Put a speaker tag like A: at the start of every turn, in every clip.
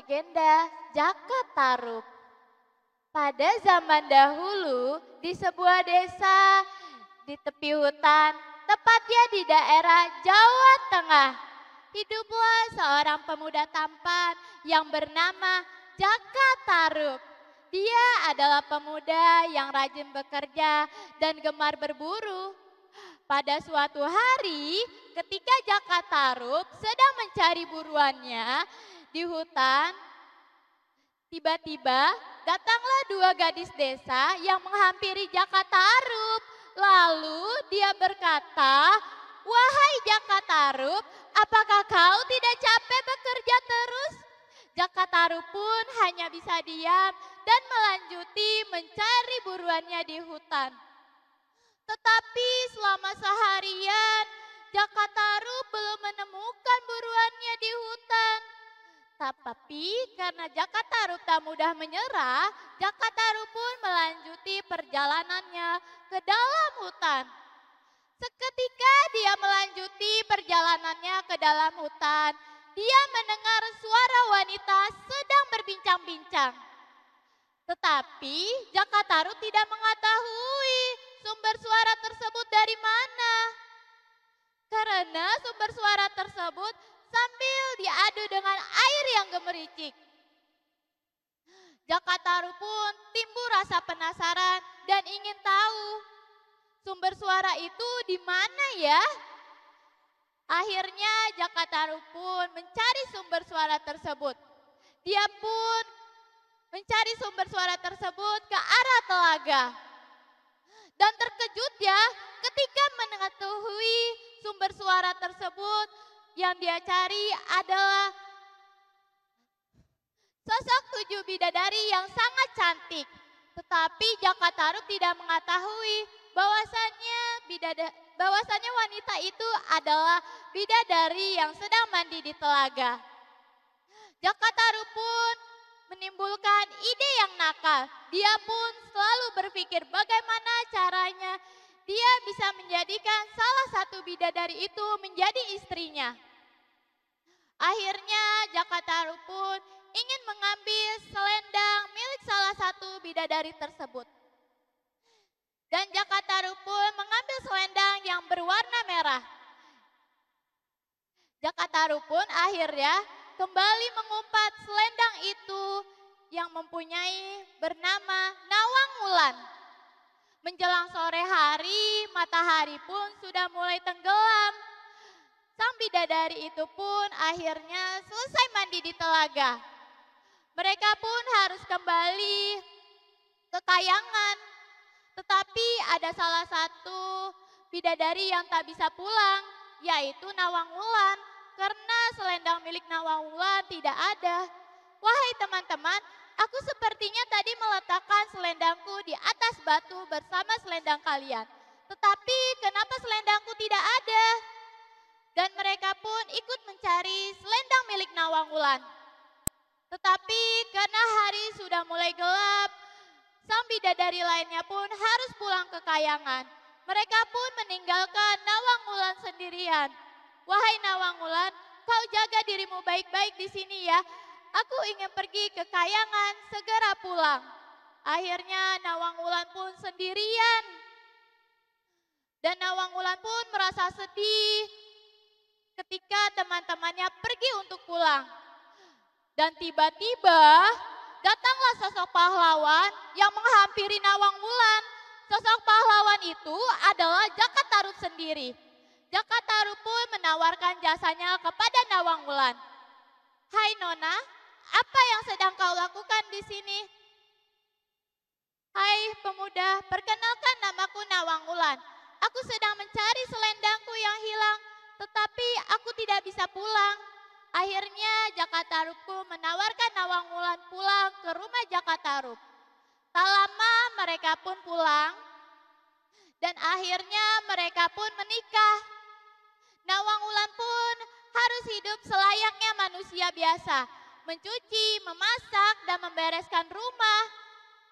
A: legenda Jaka Tarub. Pada zaman dahulu di sebuah desa di tepi hutan, tepatnya di daerah Jawa Tengah, hiduplah seorang pemuda tampan yang bernama Jaka Tarub. Dia adalah pemuda yang rajin bekerja dan gemar berburu. Pada suatu hari, ketika Jaka Tarub sedang mencari buruannya di hutan, tiba-tiba datanglah dua gadis desa yang menghampiri Jaka Tarub. Lalu dia berkata, "Wahai Jaka Tarub, apakah kau tidak capek bekerja terus?" Jaka Tarub pun hanya bisa diam dan melanjuti mencari buruannya di hutan. Tetapi selama seharian, Jaka Tarub belum menemukan buruannya di hutan. Tapi karena Jaka Tarub tak mudah menyerah, Jaka Tarub pun melanjuti perjalanannya ke dalam hutan. Seketika dia melanjuti perjalanannya ke dalam hutan, dia mendengar suara wanita sedang berbincang-bincang. Tetapi Jaka Tarub tidak mengetahui sumber suara tersebut dari mana. Karena sumber suara tersebut sambil diadu dengan air yang gemericik. Jaka Tarub pun timbul rasa penasaran dan ingin tahu sumber suara itu di mana ya. Akhirnya Jaka Tarub pun mencari sumber suara tersebut. Dia pun mencari sumber suara tersebut ke arah telaga. Dan terkejut ya ketika mengetahui sumber suara tersebut yang dia cari adalah sosok 7 bidadari yang sangat cantik. Tetapi Jaka Tarub tidak mengetahui bahwasannya wanita itu adalah bidadari yang sedang mandi di telaga. Jaka Tarub pun menimbulkan ide yang nakal. Dia pun selalu berpikir bagaimana caranya dia bisa menjadikan salah satu bidadari itu menjadi istrinya. Akhirnya Jaka Tarub pun ingin mengambil selendang milik salah satu bidadari tersebut. Dan Jaka Tarub pun mengambil selendang yang berwarna merah. Jaka Tarub pun akhirnya kembali mengumpat selendang itu yang mempunyai bernama Nawang Wulan. Menjelang sore hari, matahari pun sudah mulai tenggelam. Sang bidadari itu pun akhirnya selesai mandi di telaga. Mereka pun harus kembali ke kayangan. Tetapi ada salah satu bidadari yang tak bisa pulang, yaitu Nawang Wulan. Karena selendang milik Nawang Wulan tidak ada. Wahai teman-teman, aku sepertinya tadi meletakkan selendangku di atas batu bersama selendang kalian. Tetapi kenapa selendangku tidak ada? Dan mereka pun ikut mencari selendang milik Nawang Wulan. Tetapi karena hari sudah mulai gelap, sang bidadari lainnya pun harus pulang ke kayangan. Mereka pun meninggalkan Nawang Wulan sendirian. Wahai Nawang Wulan, kau jaga dirimu baik-baik di sini ya. Aku ingin pergi ke kayangan, segera pulang. Akhirnya Nawang Wulan pun sendirian. Dan Nawang Wulan pun merasa sedih ketika teman-temannya pergi untuk pulang. Dan tiba-tiba datanglah sosok pahlawan yang menghampiri Nawang Wulan. Sosok pahlawan itu adalah Jaka Tarub sendiri. Jaka Tarub pun menawarkan jasanya kepada Nawang Wulan. "Hai Nona, apa yang sedang kau lakukan di sini?" "Hai pemuda, perkenalkan namaku Nawang Wulan. Aku sedang mencari selendangku yang hilang, tetapi aku tidak bisa pulang." Akhirnya Jaka Tarub pun menawarkan Nawang Wulan pulang ke rumah Jaka Tarub. Tak lama mereka pun pulang dan akhirnya mereka pun menikah. Nawang Wulan pun harus hidup selayaknya manusia biasa, mencuci, memasak, dan membereskan rumah.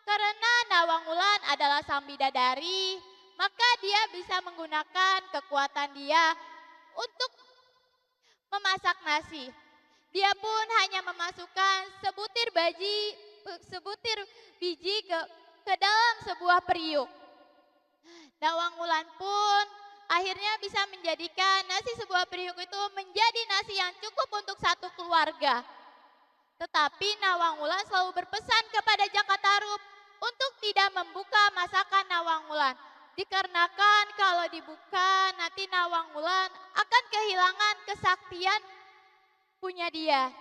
A: Karena Nawang Wulan adalah sang bidadari, maka dia bisa menggunakan kekuatan dia untuk memasak nasi. Dia pun hanya memasukkan sebutir biji ke dalam sebuah periuk. Nawang Wulan pun akhirnya bisa menjadikan nasi sebuah periuk itu menjadi nasi yang cukup untuk satu keluarga. Tetapi Nawang Wulan selalu berpesan kepada Jakatarup untuk tidak membuka masakan Nawang Wulan. Dikarenakan kalau dibuka nanti Nawang Wulan akan kehilangan kesaktian punya dia.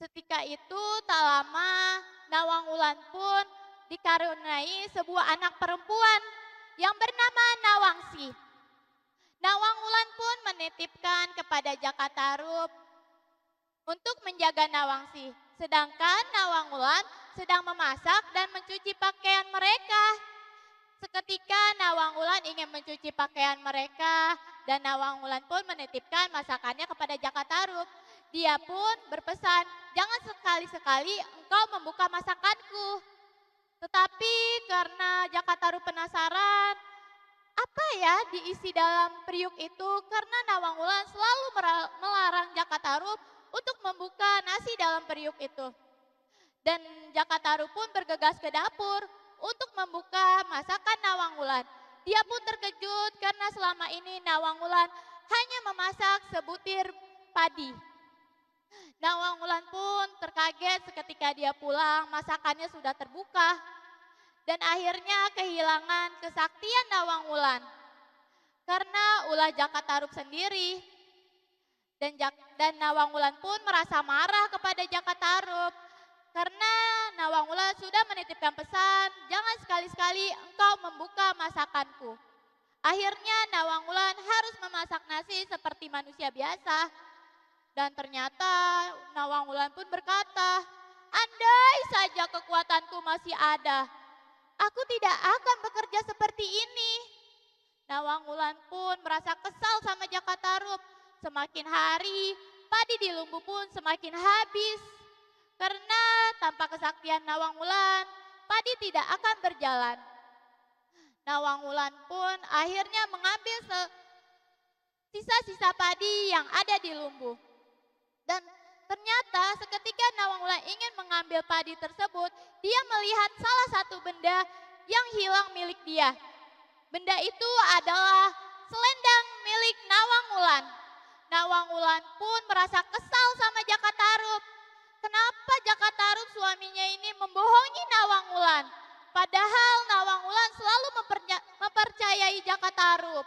A: Ketika itu tak lama Nawang Wulan pun dikaruniai sebuah anak perempuan yang bernama Nawangsi. Nawang Wulan pun menitipkan kepada Jakatarup untuk menjaga Nawangsi. Sedangkan Nawang Wulan sedang memasak dan mencuci pakaian mereka. Seketika Nawang Wulan ingin mencuci pakaian mereka dan Nawang Wulan pun menitipkan masakannya kepada Jakatarup. Dia pun berpesan, jangan sekali-sekali engkau membuka masakanku. Tetapi karena Jakatarup penasaran, apa ya diisi dalam periuk itu? Karena Nawang Wulan selalu melarang Jakatarup untuk membuka nasi dalam periuk itu. Dan Jakatarup pun bergegas ke dapur untuk membuka masakan Nawang Wulan. Dia pun terkejut karena selama ini Nawang Wulan hanya memasak sebutir padi. Nawang Wulan pun terkaget seketika dia pulang, masakannya sudah terbuka. Dan akhirnya kehilangan kesaktian Nawang Wulan. Karena ulah Jakatarup sendiri. Dan Nawang Wulan pun merasa marah kepada Jakatarup. Karena Nawang Wulan sudah menitipkan pesan, jangan sekali-sekali engkau membuka masakanku. Akhirnya Nawang Wulan harus memasak nasi seperti manusia biasa. Dan ternyata Nawang Wulan pun berkata, andai saja kekuatanku masih ada, aku tidak akan bekerja seperti ini. Nawang Wulan pun merasa kesal sama Jakatarup. Semakin hari, padi di Lumbu pun semakin habis. Karena tanpa kesaktian Nawang Wulan, padi tidak akan berjalan. Nawang Wulan pun akhirnya mengambil sisa-sisa padi yang ada di Lumbu. Dan ternyata seketika Nawang Wulan ingin mengambil padi tersebut, dia melihat salah satu benda yang hilang milik dia. Benda itu adalah selendang milik Nawang Wulan. Nawang Wulan pun merasa kesal sama Jakatarup. Kenapa Jakatarup suaminya ini membohongi Nawang Wulan? Padahal Nawang Wulan selalu mempercayai Jakatarup.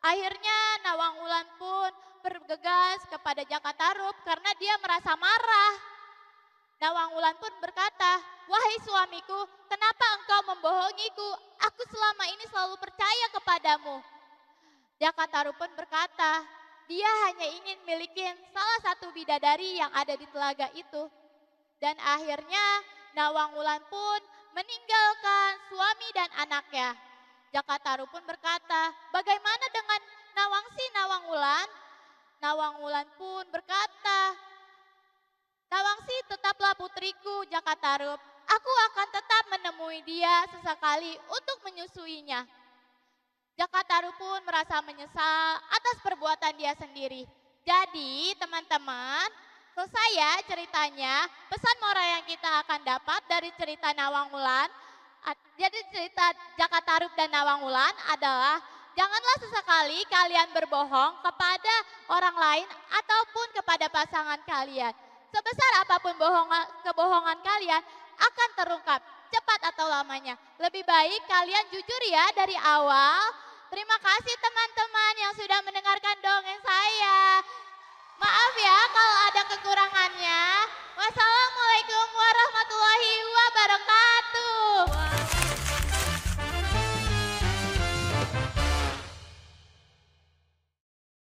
A: Akhirnya Nawang Wulan pun bergegas kepada Jakatarup karena dia merasa marah. Nawang Wulan pun berkata, wahai suamiku, kenapa engkau membohongiku? Aku selama ini selalu percaya kepadamu. Jakatarup pun berkata, dia hanya ingin milikin salah satu bidadari yang ada di telaga itu. Dan akhirnya Nawang Wulan pun meninggalkan suami dan anaknya. Jakatarup pun berkata, bagaimana dengan Nawangsi Nawang Wulan? Nawang Wulan pun berkata, Nawangsi tetaplah putriku Jakatarup. Aku akan tetap menemui dia sesekali untuk menyusuinya. Jakatarup pun merasa menyesal atas perbuatan dia sendiri. Jadi teman-teman, selesai ya ceritanya. Pesan moral yang kita akan dapat dari cerita Nawang Wulan, jadi cerita Jakatarup dan Nawang Wulan adalah janganlah sesekali kalian berbohong kepada orang lain ataupun kepada pasangan kalian. Sebesar apapun kebohongan kalian akan terungkap cepat atau lamanya. Lebih baik kalian jujur ya dari awal. Terima kasih teman-teman yang sudah mendengarkan dongeng saya. Maaf ya kalau ada kekurangannya. Wassalamualaikum warahmatullahi wabarakatuh.